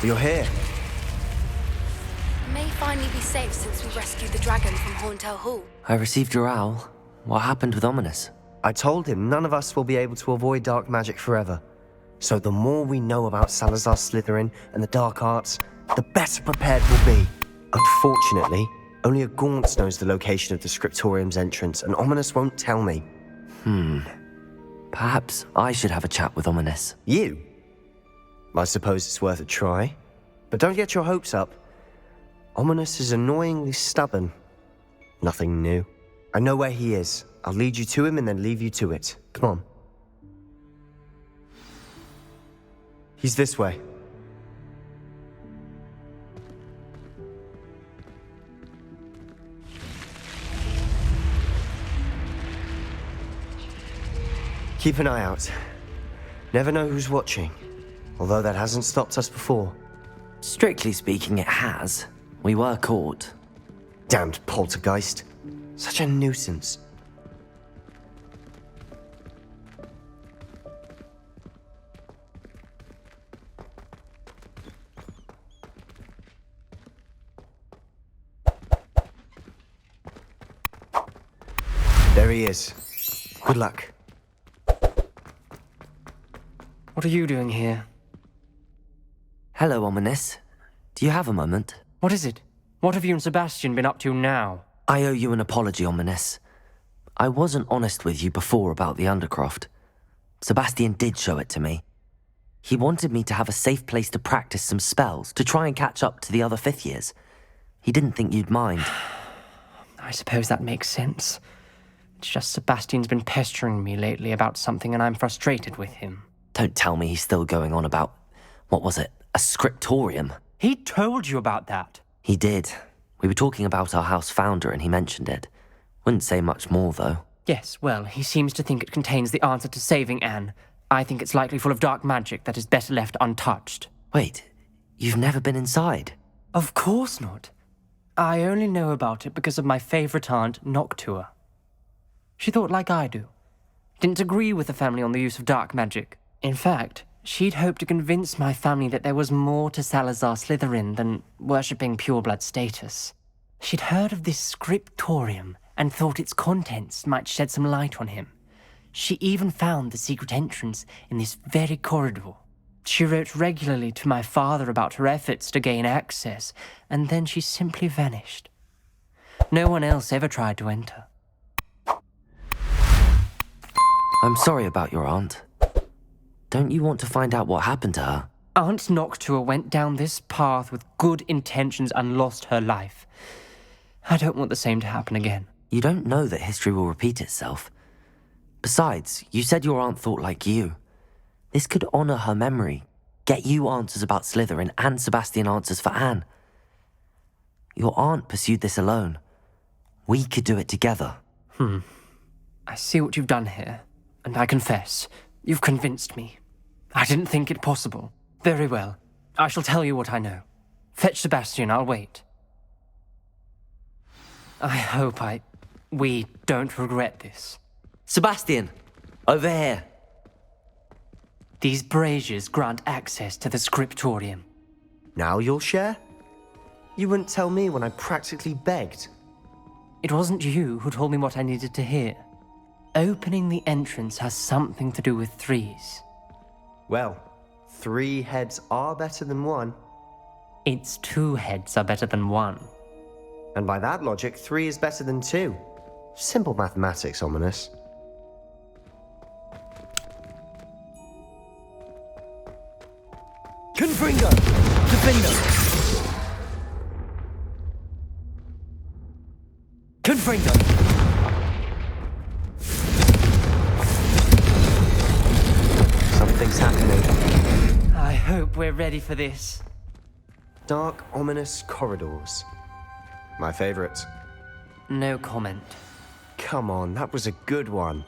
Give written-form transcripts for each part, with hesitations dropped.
You're here. May finally be safe since we rescued the dragon from Hauntel Hall. I received your owl. What happened with Ominous? I told him none of us will be able to avoid dark magic forever. So the more we know about Salazar Slytherin and the dark arts, the better prepared we'll be. Unfortunately, only a Gaunt knows the location of the Scriptorium's entrance, and Ominous won't tell me. Perhaps I should have a chat with Ominous. You? I suppose it's worth a try. But don't get your hopes up. Ominous is annoyingly stubborn. Nothing new. I know where he is. I'll lead you to him and then leave you to it. Come on. He's this way. Keep an eye out. Never know who's watching. Although that hasn't stopped us before. Strictly speaking, it has. We were caught. Damned poltergeist. Such a nuisance. There he is. Good luck. What are you doing here? Hello, Ominous. Do you have a moment? What is it? What have you and Sebastian been up to now? I owe you an apology, Ominous. I wasn't honest with you before about the Undercroft. Sebastian did show it to me. He wanted me to have a safe place to practice some spells, to try and catch up to the other fifth years. He didn't think you'd mind. I suppose that makes sense. It's just Sebastian's been pestering me lately about something and I'm frustrated with him. Don't tell me he's still going on about, what was it, a scriptorium? He told you about that. He did. We were talking about our house founder and he mentioned it. Wouldn't say much more, though. Yes, well, he seems to think it contains the answer to saving Anne. I think it's likely full of dark magic that is better left untouched. Wait, you've never been inside? Of course not. I only know about it because of my favourite aunt, Noctua. She thought like I do. Didn't agree with the family on the use of dark magic. In fact, she'd hoped to convince my family that there was more to Salazar Slytherin than worshipping pureblood status. She'd heard of this scriptorium and thought its contents might shed some light on him. She even found the secret entrance in this very corridor. She wrote regularly to my father about her efforts to gain access, and then she simply vanished. No one else ever tried to enter. I'm sorry about your aunt. Don't you want to find out what happened to her? Aunt Noctua went down this path with good intentions and lost her life. I don't want the same to happen again. You don't know that history will repeat itself. Besides, you said your aunt thought like you. This could honor her memory, get you answers about Slytherin and Sebastian answers for Anne. Your aunt pursued this alone. We could do it together. I see what you've done here, and I confess, you've convinced me. I didn't think it possible. Very well. I shall tell you what I know. Fetch Sebastian, I'll wait. I hope we don't regret this. Sebastian! Over here! These braziers grant access to the scriptorium. Now you'll share? You wouldn't tell me when I practically begged. It wasn't you who told me what I needed to hear. Opening the entrance has something to do with threes. Well, 3 heads are better than 1. Its 2 heads are better than 1. And by that logic, 3 is better than 2. Simple mathematics, Ominous. Confringo! Defendo! Confringo! Something's happening. I hope we're ready for this. Dark, ominous corridors. My favorite. No comment. Come on, that was a good one.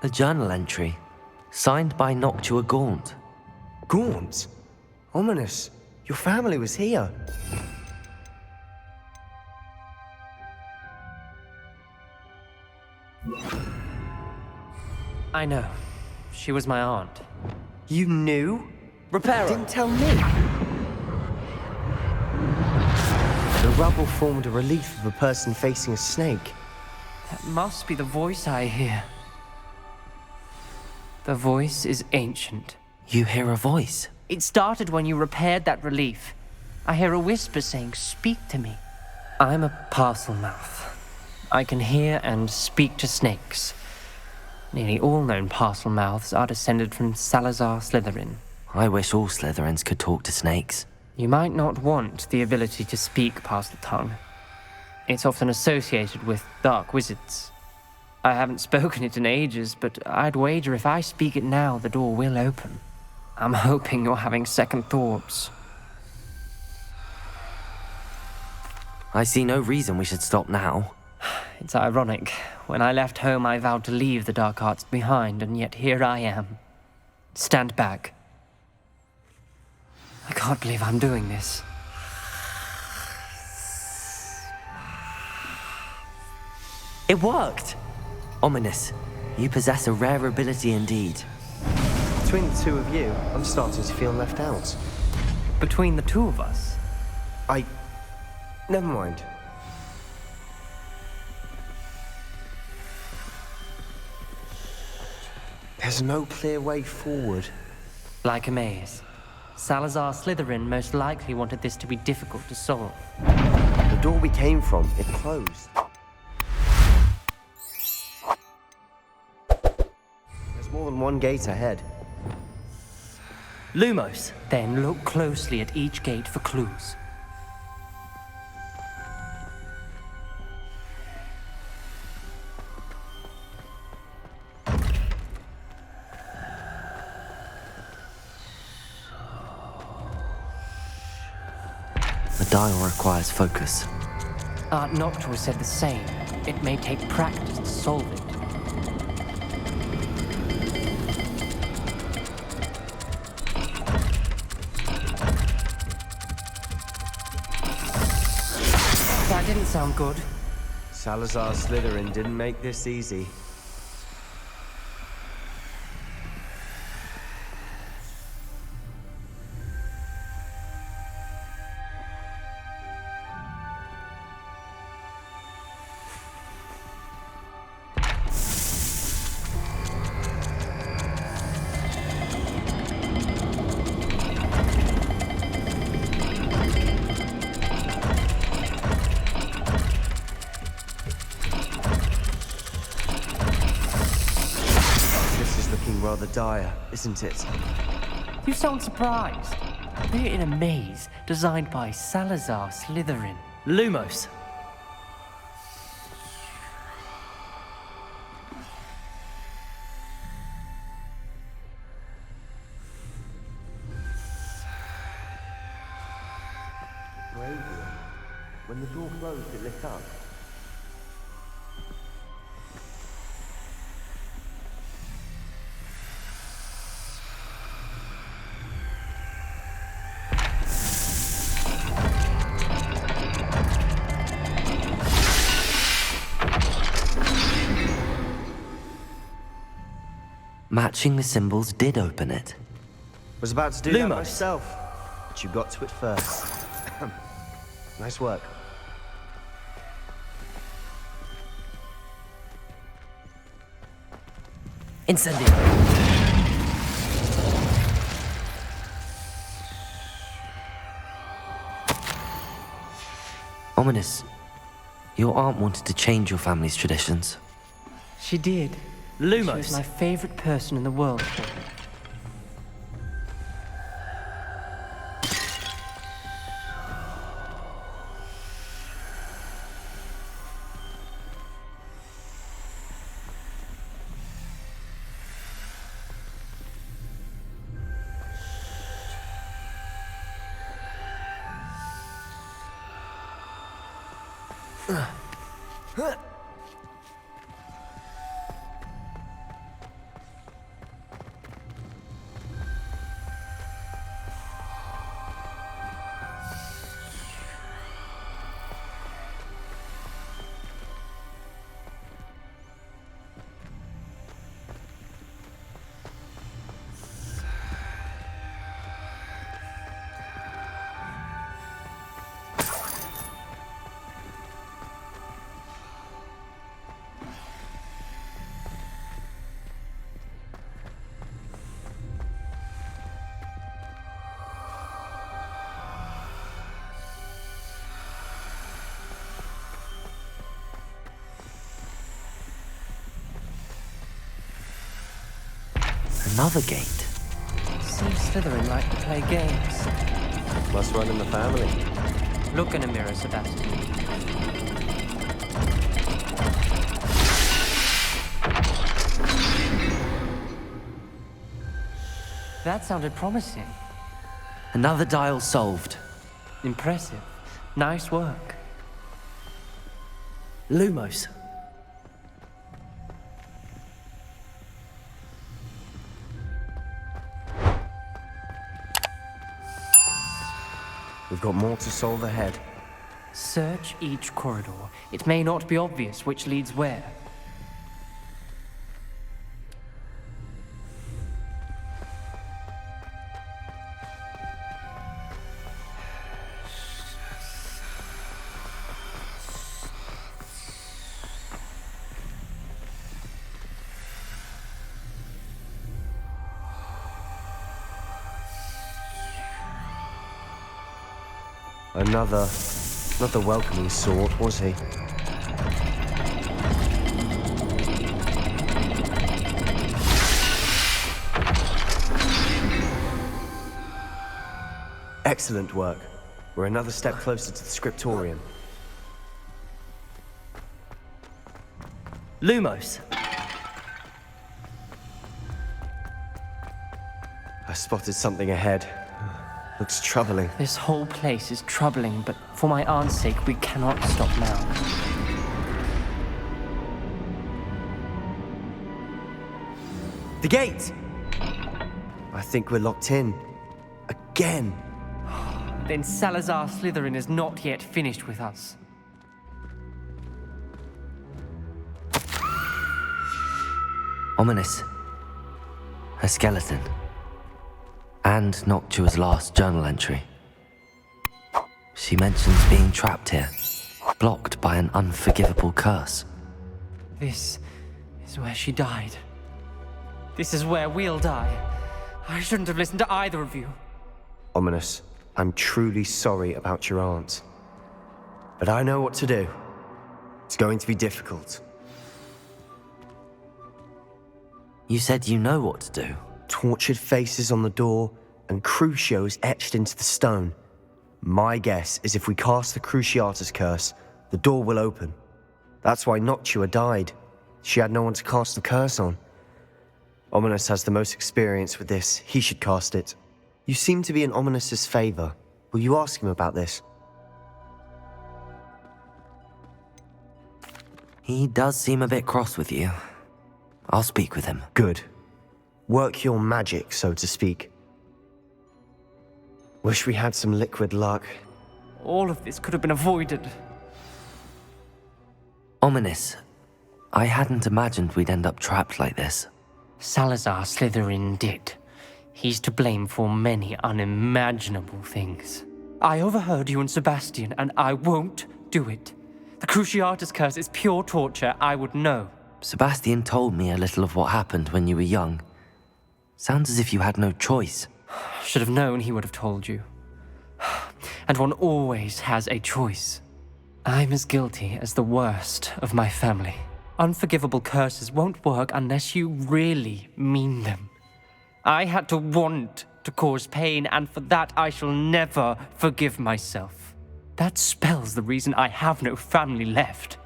A journal entry, signed by Noctua Gaunt. Gaunt? Ominous, your family was here. I know. She was my aunt. You knew? Reparo. Didn't tell me. The rubble formed a relief of a person facing a snake. That must be the voice I hear. The voice is ancient. You hear a voice? It started when you repaired that relief. I hear a whisper saying, "Speak to me." I'm a parcel mouth. I can hear and speak to snakes. Nearly all known parcel mouths are descended from Salazar Slytherin. I wish all Slytherins could talk to snakes. You might not want the ability to speak parcel tongue. It's often associated with dark wizards. I haven't spoken it in ages, but I'd wager if I speak it now, the door will open. I'm hoping you're having second thoughts. I see no reason we should stop now. It's ironic. When I left home, I vowed to leave the dark arts behind, and yet here I am. Stand back. I can't believe I'm doing this. It worked! Ominous. You possess a rare ability indeed. Between the two of you, I'm starting to feel left out. Between the two of us? Never mind. There's no clear way forward. Like a maze. Salazar Slytherin most likely wanted this to be difficult to solve. The door we came from, it closed. There's more than one gate ahead. Lumos. Then look closely at each gate for clues. The dial requires focus. Aunt Noctua said the same. It may take practice to solve it. That didn't sound good. Salazar Slytherin didn't make this easy. Rather dire, isn't it? You sound surprised. We're in a maze designed by Salazar Slytherin. Lumos. Graveyard. When the door closed, it lit up. Matching the symbols did open it. Was about to do that Lumos. myself, but you got to it first. Nice work. Incendio. Ominous. Your aunt wanted to change your family's traditions. She did. She was Lumos. my favorite person in the world. Another gate. Seems Slytherin like to play games. Must run in the family. Look in a mirror, Sebastian. That sounded promising. Another dial solved. Impressive. Nice work. Lumos. We've got more to solve ahead. Search each corridor. It may not be obvious which leads where. Another, not the welcoming sort, was he? Excellent work. We're another step closer to the scriptorium. Lumos. I spotted something ahead. Looks troubling. This whole place is troubling, but for my aunt's sake, we cannot stop now. The gate! I think we're locked in. Again. Then Salazar Slytherin is not yet finished with us. Ominous. A skeleton. And Noctua's last journal entry. She mentions being trapped here, blocked by an unforgivable curse. This is where she died. This is where we'll die. I shouldn't have listened to either of you. Ominous, I'm truly sorry about your aunt. But I know what to do. It's going to be difficult. You said you know what to do. Tortured faces on the door and Crucios etched into the stone. My guess is if we cast the Cruciatus curse, the door will open. That's why Noctua died. She had no one to cast the curse on. Ominous has the most experience with this. He should cast it. You seem to be in Ominous's favor. Will you ask him about this? He does seem a bit cross with you. I'll speak with him. Good. Work your magic, so to speak. Wish we had some liquid luck. All of this could have been avoided. Ominous. I hadn't imagined we'd end up trapped like this. Salazar Slytherin did. He's to blame for many unimaginable things. I overheard you and Sebastian, and I won't do it. The Cruciatus curse is pure torture, I would know. Sebastian told me a little of what happened when you were young. Sounds as if you had no choice. Should have known he would have told you. And one always has a choice. I'm as guilty as the worst of my family. Unforgivable curses won't work unless you really mean them. I had to want to cause pain, and for that I shall never forgive myself. That spells the reason I have no family left.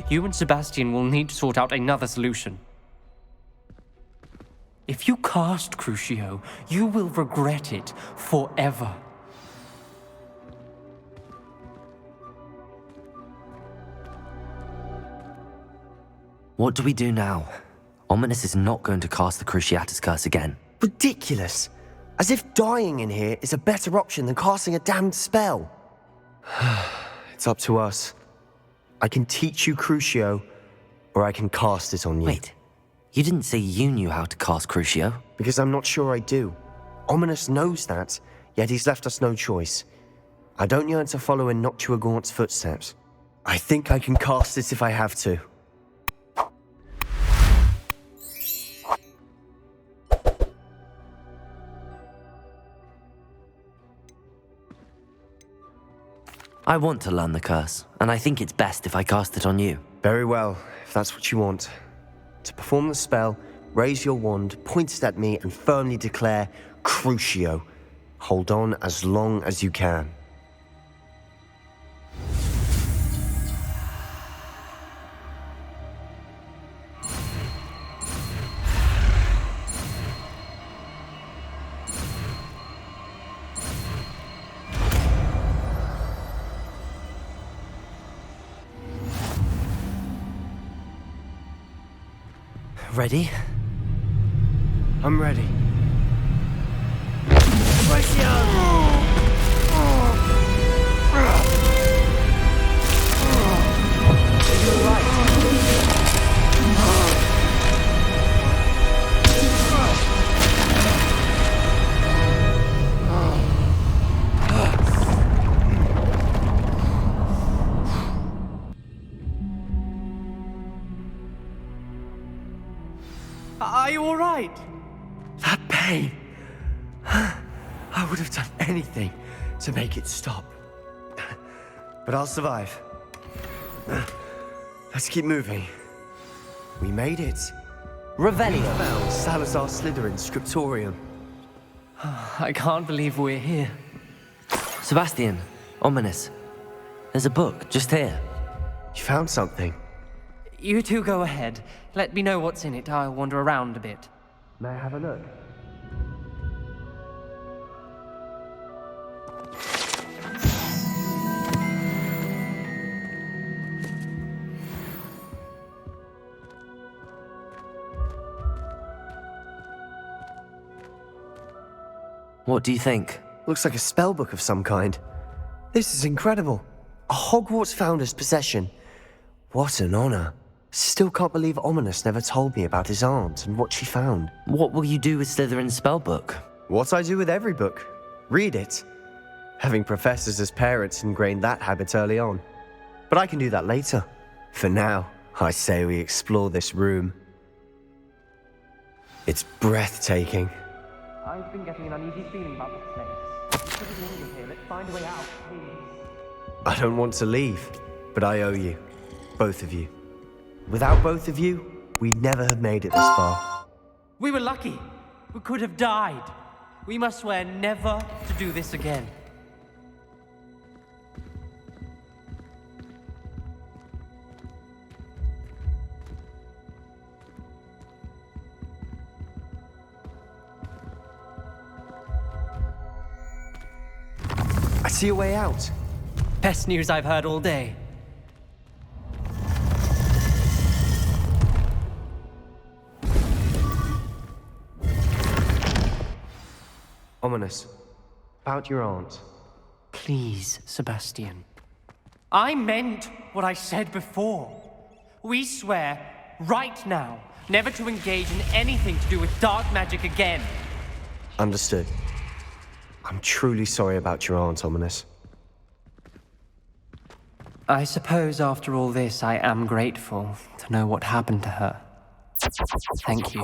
You and Sebastian will need to sort out another solution. If you cast Crucio, you will regret it forever. What do we do now? Ominous is not going to cast the Cruciatus curse again. Ridiculous! As if dying in here is a better option than casting a damned spell. It's up to us. I can teach you Crucio, or I can cast it on you. Wait, you didn't say you knew how to cast Crucio? Because I'm not sure I do. Ominous knows that, yet he's left us no choice. I don't yearn to follow in Noctua Gaunt's footsteps. I think I can cast it if I have to. I want to learn the curse, and I think it's best if I cast it on you. Very well, if that's what you want. To perform the spell, raise your wand, point it at me, and firmly declare Crucio. Hold on as long as you can. Ready? I'm ready. Are you all right? That pain. I would have done anything to make it stop. But I'll survive. Let's keep moving. We made it. Revelio. Found Salazar Slytherin's scriptorium. I can't believe we're here. Sebastian, ominous. There's a book just here. You found something. You two go ahead. Let me know what's in it. I'll wander around a bit. May I have a look? What do you think? Looks like a spellbook of some kind. This is incredible. A Hogwarts founder's possession. What an honor. Still can't believe Ominous never told me about his aunt and what she found. What will you do with Slytherin's spellbook? What I do with every book. Read it. Having professors as parents ingrained that habit early on. But I can do that later. For now, I say we explore this room. It's breathtaking. I've been getting an uneasy feeling about this place. We shouldn't linger here. Let's find a way out, please. I don't want to leave, but I owe you. Both of you. Without both of you, we'd never have made it this far. We were lucky. We could have died. We must swear never to do this again. I see a way out. Best news I've heard all day. Ominous. About your aunt. Please, Sebastian. I meant what I said before. We swear, right now, never to engage in anything to do with dark magic again. Understood. I'm truly sorry about your aunt, Ominous. I suppose after all this, I am grateful to know what happened to her. Thank you.